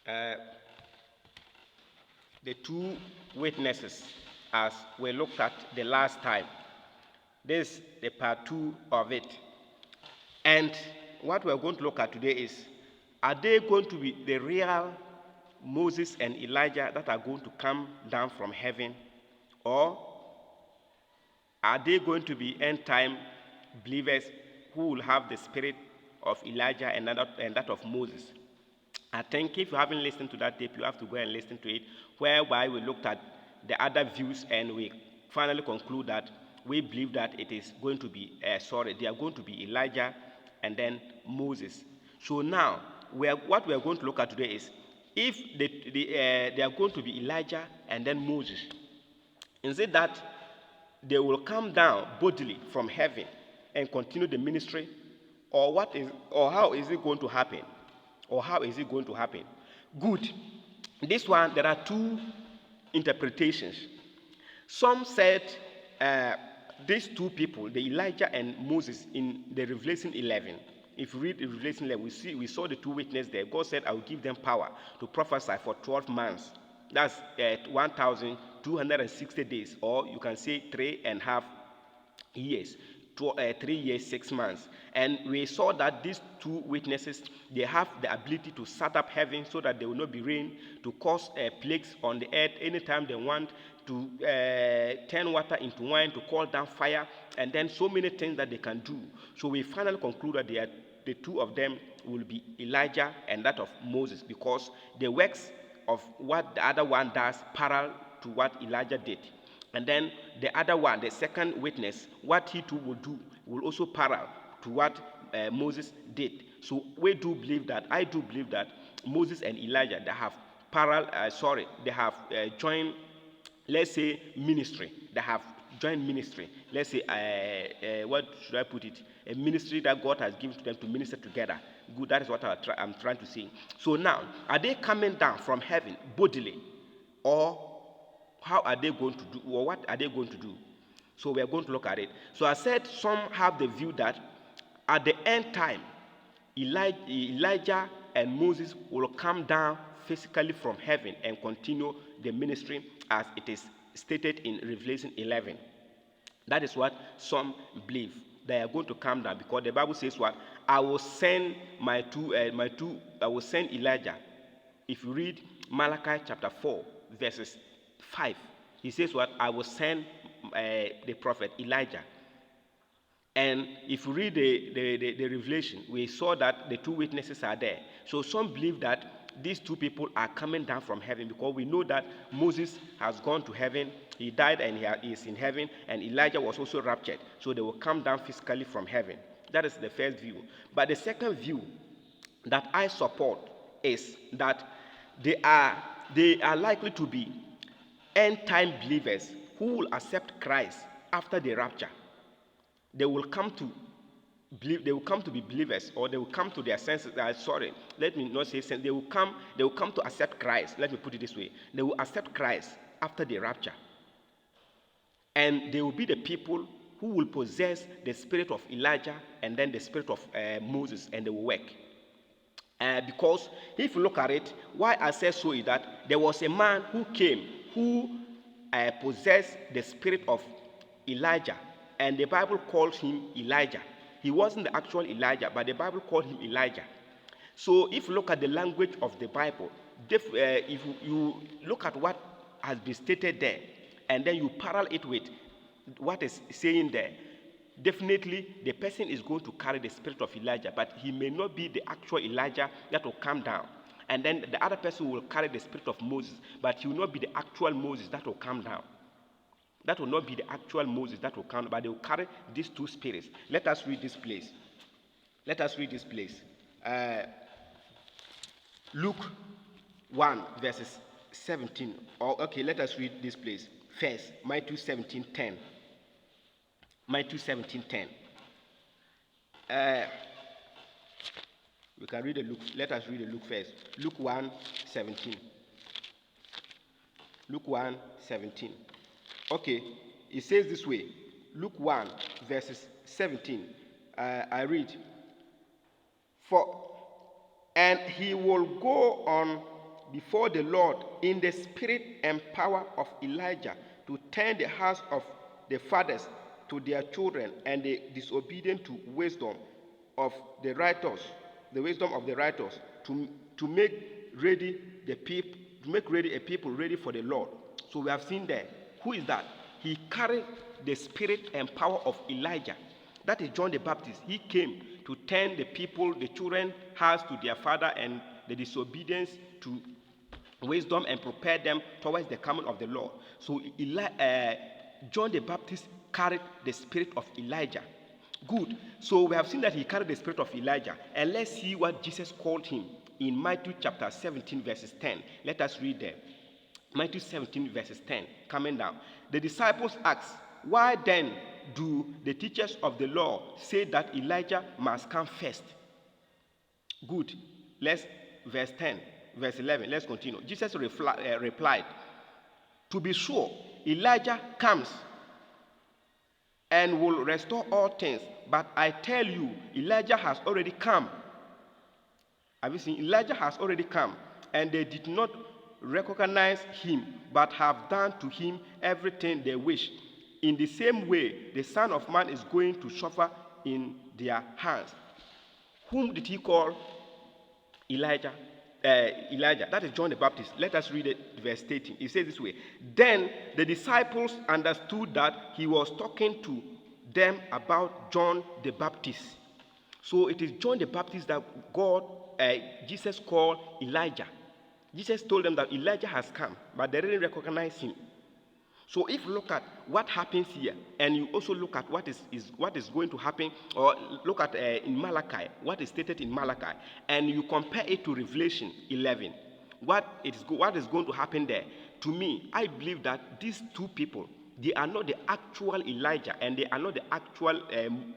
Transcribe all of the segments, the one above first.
Uh, the two witnesses, as we looked at the last time. This is the part two of it. And what we're going to look at today is, are they going to be the real Moses and Elijah that are going to come down from heaven? Or are they going to be end time believers who will have the spirit of Elijah and that of Moses? I think if you haven't listened to that tape, you have to go and listen to it, whereby we looked at the other views and we finally conclude that we believe that it is going to be, they are going to be Elijah and then Moses. So now, what we are going to look at today is, if they are going to be Elijah and then Moses, is it that they will come down bodily from heaven and continue the ministry, or how is it going to happen? Or how is it going to happen? Good. This one, there are two interpretations. Some said these two people, the Elijah and Moses, in the Revelation 11. If you read Revelation 11, we saw the two witnesses there. God said, I will give them power to prophesy for 12 months. That's 1,260 days, or you can say 3.5 years. 3 years, 6 months. And we saw that these two witnesses, they have the ability to set up heaven so that there will not be rain, to cause plagues on the earth anytime they want, to turn water into wine, to call down fire, and then so many things that they can do. So we finally conclude that the two of them will be Elijah and that of Moses, because the works of what the other one does parallel to what Elijah did. And then the other one, the second witness, what he too will do will also parallel to what Moses did. So I do believe that Moses and Elijah, they have they have joined, let's say, ministry. They have joined ministry. Let's say, what should I put it? A ministry that God has given to them to minister together. Good, that is what I'm trying to say. So now, are they coming down from heaven bodily, or how are they going to do, or what are they going to do? So we are going to look at it. So I said some have the view that at the end time, Elijah and Moses will come down physically from heaven and continue the ministry as it is stated in Revelation 11. That is what some believe. They are going to come down, because the Bible says what? I will send I will send Elijah. If you read Malachi chapter 4, verses 5, he says what? I will send the prophet Elijah. And if you read the Revelation, we saw that the two witnesses are there. So some believe that these two people are coming down from heaven, because we know that Moses has gone to heaven, he died and he is in heaven, and Elijah was also raptured. So they will come down physically from heaven. That is the first view. But the second view that I support is that they are likely to be end-time believers who will accept Christ after the rapture. They will come to believe. They will come to be believers, or they will come to their senses. Let me not say sense. They will come to accept Christ. Let me put it this way: they will accept Christ after the rapture, and they will be the people who will possess the spirit of Elijah and then the spirit of Moses, and they will work. Because if you look at it, why I say so is that there was a man who came who possessed the spirit of Elijah, and the Bible calls him Elijah. He wasn't the actual Elijah, but the Bible called him Elijah. So if you look at the language of the Bible, if you look at what has been stated there, and then you parallel it with what is saying there, definitely the person is going to carry the spirit of Elijah, but he may not be the actual Elijah that will come down. And then the other person will carry the spirit of Moses, but he will not be the actual Moses that will come down. That will not be the actual Moses that will come, but they will carry these two spirits. Let us read this place. Luke 1, verses 17. Let us read this place first. Matthew 17:10. Matthew 17:10. We can read the Luke. Let us read the Luke first. Luke 1:17. Luke 1:17. Okay, it says this way. Luke 1, verses 17. I read. And he will go on before the Lord in the spirit and power of Elijah to turn the hearts of the fathers to their children and the disobedient to wisdom of the righteous, to make ready the people, to make ready a people ready for the Lord. So we have seen there. Who is that? He carried the spirit and power of Elijah. That is John the Baptist. He came to turn the people, the children, hearts to their father and the disobedience to wisdom and prepare them towards the coming of the Lord. So John the Baptist carried the spirit of Elijah. Good. So we have seen that he carried the spirit of Elijah. And let's see what Jesus called him in Matthew chapter 17 verses 10. Let us read there. Matthew 17 verses 10, coming down. The disciples asked, why then do the teachers of the law say that Elijah must come first? Good. Verse 10, verse 11. Let's continue. Jesus replied, to be sure, Elijah comes and will restore all things. But I tell you, Elijah has already come. Have you seen? Elijah has already come, and they did not recognize him, but have done to him everything they wish. In the same way, the Son of Man is going to suffer in their hands. Whom did he call Elijah? Elijah. That is John the Baptist. Let us read it, verse 18. It says this way. Then the disciples understood that he was talking to them about John the Baptist. So it is John the Baptist that Jesus called Elijah. Jesus told them that Elijah has come, but they didn't recognize him. So if you look at what happens here, and you also look at what is going to happen, or look at in Malachi, what is stated in Malachi, and you compare it to Revelation 11, what is going to happen there, to me, I believe that these two people, they are not the actual Elijah, and they are not the actual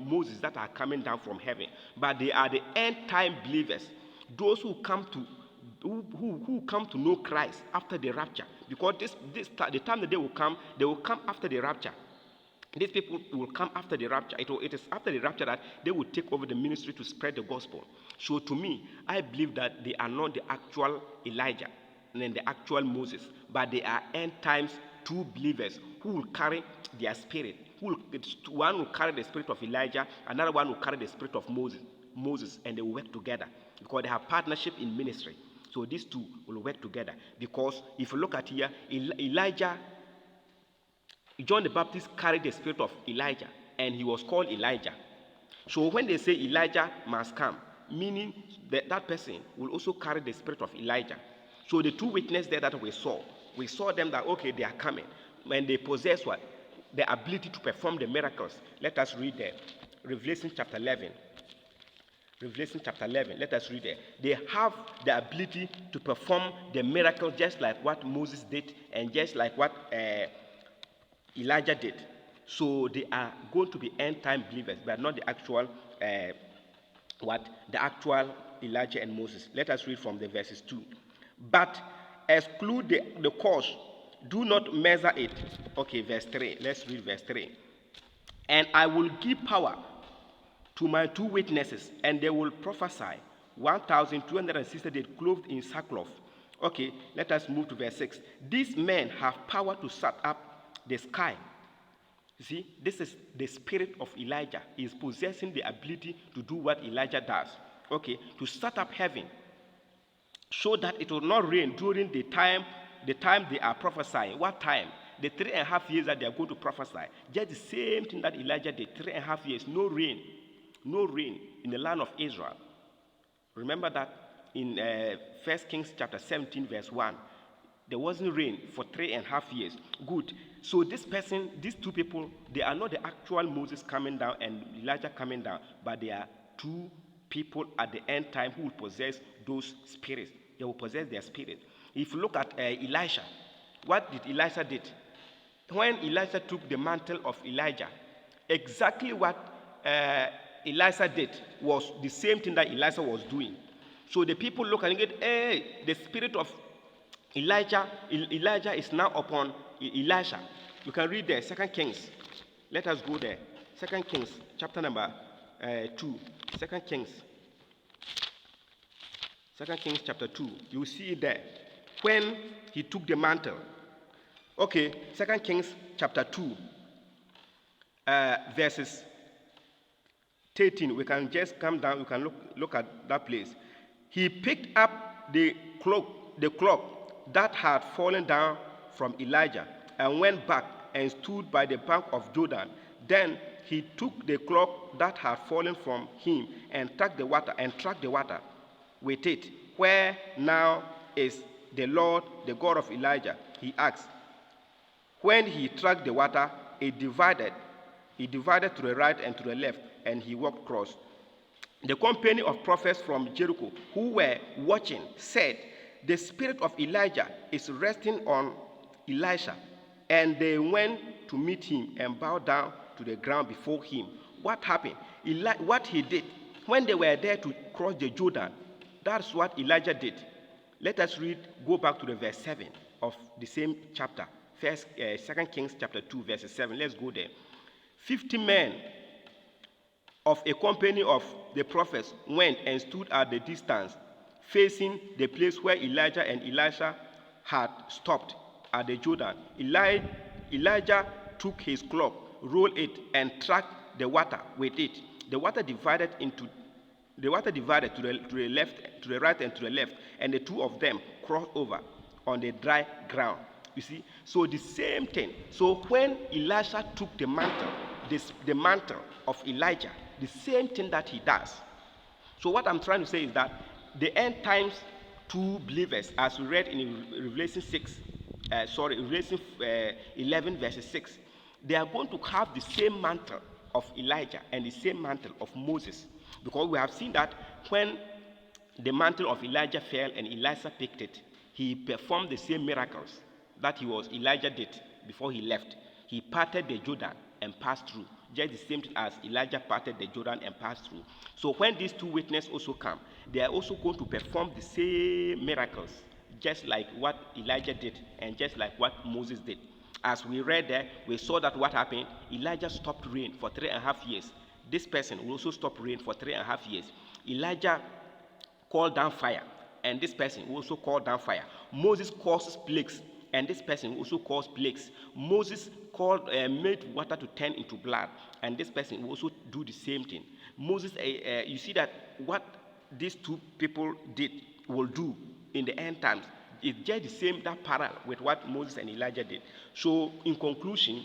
Moses that are coming down from heaven, but they are the end-time believers, those who come to know Christ after the rapture. Because the time that they will come after the rapture. These people will come after the rapture. It is after the rapture that they will take over the ministry to spread the gospel. So to me, I believe that they are not the actual Elijah and the actual Moses, but they are end times two believers who will carry their spirit. One will carry the spirit of Elijah, another one will carry the spirit of Moses, and they will work together because they have partnership in ministry. So these two will work together, because if you look at here, John the Baptist carried the spirit of Elijah, and he was called Elijah. So when they say Elijah must come, meaning that person will also carry the spirit of Elijah. So the two witnesses there that we saw them that, okay, they are coming, and they possess what? The ability to perform the miracles. Let us read there. Revelation chapter 11. Revelation chapter 11, let us read there. They have the ability to perform the miracle just like what Moses did and just like what Elijah did. So they are going to be end-time believers, but not the actual Elijah and Moses. Let us read from the verses 2. But exclude the cause, do not measure it. Okay, verse 3. Let's read verse 3. And I will give power to my two witnesses, and they will prophesy 1,260 days clothed in sackcloth. Okay, let us move to verse 6. These men have power to set up the sky. You see, this is the spirit of Elijah. He is possessing the ability to do what Elijah does. Okay, to set up heaven, so that it will not rain during the time they are prophesying. What time? The 3.5 years that they are going to prophesy. Just the same thing that Elijah did. 3.5 years, no rain. No rain in the land of Israel. Remember that in 1 Kings chapter 17 verse 1. There wasn't rain for 3.5 years. Good. So these two people, they are not the actual Moses coming down and Elijah coming down, but they are two people at the end time who will possess those spirits. They will possess their spirit. If you look at Elisha, what did Elisha did? When Elisha took the mantle of Elijah, exactly what Elisha did was the same thing that Elisha was doing. So the people look and get, hey, the spirit of Elijah is now upon Elisha. You can read there, 2 Kings. Let us go there. 2 Kings, chapter number 2. 2 Kings chapter 2. You see it there. when he took the mantle. Okay, 2 Kings chapter 2, verses 13. We can just come down, we can look at that place. He picked up the cloak that had fallen down from Elijah and went back and stood by the bank of Jordan. Then he took the cloak that had fallen from him and tracked the water with it. Where now is the Lord, the God of Elijah? He asked. When he tracked the water, it divided. He divided to the right and to the left, and he walked across. The company of prophets from Jericho who were watching said, "The spirit of Elijah is resting on Elisha." And they went to meet him and bowed down to the ground before him. What happened? What he did when they were there to cross the Jordan, that's what Elijah did. Let us go back to the verse 7 of the same chapter. 2 Kings chapter 2, verse 7. Let's go there. 50 men of a company of the prophets went and stood at the distance, facing the place where Elijah and Elisha had stopped at the Jordan. Elijah took his cloak, rolled it, and tracked the water with it. The water divided to the left, to the right, and to the left, and the two of them crossed over on the dry ground. You see, so the same thing. So when Elisha took the mantle of Elijah, the same thing that he does. So what I'm trying to say is that the end times two believers, as we read in Revelation 11 verses 6, they are going to have the same mantle of Elijah and the same mantle of Moses, because we have seen that when the mantle of Elijah fell and Elisha picked it, he performed the same miracles that Elijah did before he left. He parted the Jordan and passed through, just the same thing as Elijah parted the Jordan and passed through. So when these two witnesses also come, they are also going to perform the same miracles, just like what Elijah did and just like what Moses did. As we read there, we saw that what happened, Elijah stopped rain for 3.5 years. This person will also stop rain for 3.5 years. Elijah called down fire, and this person will also call down fire. Moses causes plagues, and this person also caused plagues. Moses made water to turn into blood, and this person will also do the same thing. Moses, you see that what these two people will do in the end times is just the same, that parallel with what Moses and Elijah did. So in conclusion,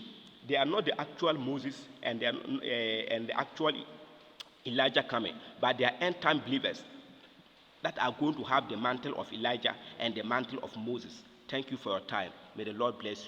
they are not the actual Moses and the actual Elijah coming, but they are end time believers that are going to have the mantle of Elijah and the mantle of Moses. Thank you for your time. May the Lord bless you.